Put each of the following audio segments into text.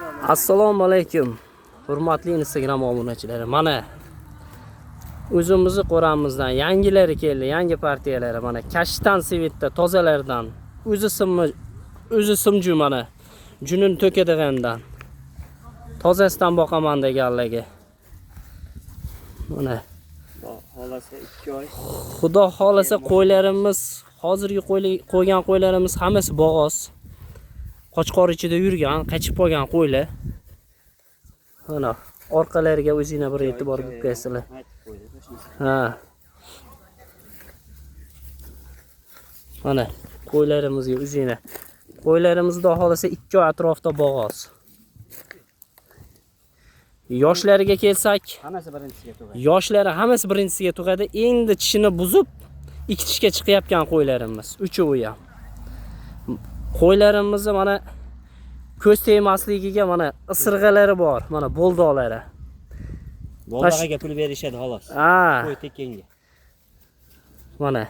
Assalomu alaykum. Hurmatli Instagram obunachilari. Mana o'zimizni qo'ramizdan yangilari keldi, yangi partiyalari. Mana Kashtan Svitda tozalardan, o'zi simju mana junin to'kadigandan. Tozasidan boqaman deganlarga. Mana Xolasa 2 oy. Xudo xolasa qo'ylarimiz, hozirgi qo'ygan qo'ylarimiz hammasi bo'g'oz. Qochqor ichida yurgan, qachib qolgan qo'ylar. Mana orqalariga o'zingizlar bir e'tibor berib qo'yasizlar. Ha. Mana qo'ylarimizga o'zingizlar. Qo'ylarimizda xolasa 2 oy atrofda bo'g'oz. Yoshlariga kelsak, Hammasi birinchisiga tug'adi. yoshlari hammasi birinchisiga tug'adi. Endi tishini buzib, ikki tishga chiqayotgan qo'ylarimiz, uchovi ham. Qo'ylarimizni mana ko'z tegmasligiga mana isirg'alari bor, mana bo'ldoqlari. Bo'ldog'iga pul berishadi xolos. Ha, Qo'y tekkenga. mana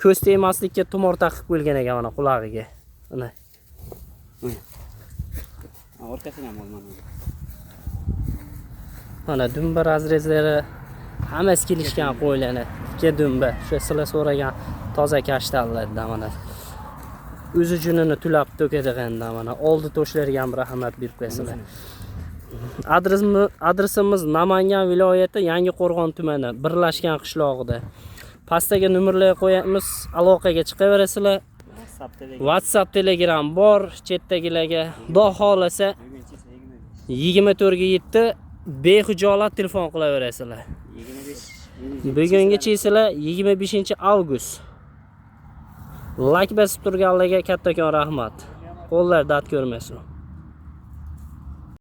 ko'z tegmaslikka tumor taqib qo'yilgan ekan mana qulog'iga. Mana Orqasini ham olmam. mana dumba razrezlari hammasi kelishgan qo'ylarni. Ikki dumba, o'sha sizlar so'ragan toza kashtanlardan mana. O'zi junini tulab to'kadigandan mana oldi to'shlariga ham rahmat berib qo'yasizlar. Adresimiz Namangan viloyati Yangiqo'rg'on tumani, Birlashgan qishlog'ida. Pastdagi nomerlarga qo'yamiz, aloqaga chiqaverasizlar. WhatsApp, Telegram bor, chetdagilarga. Xudo xolasa 24/7 behijolat telefon qilaverasizlar. 25. Bugungacha sizlar 25-avgust. Like bosib turganlarga kattakon rahmat. Qo'llar dard ko'rmasin.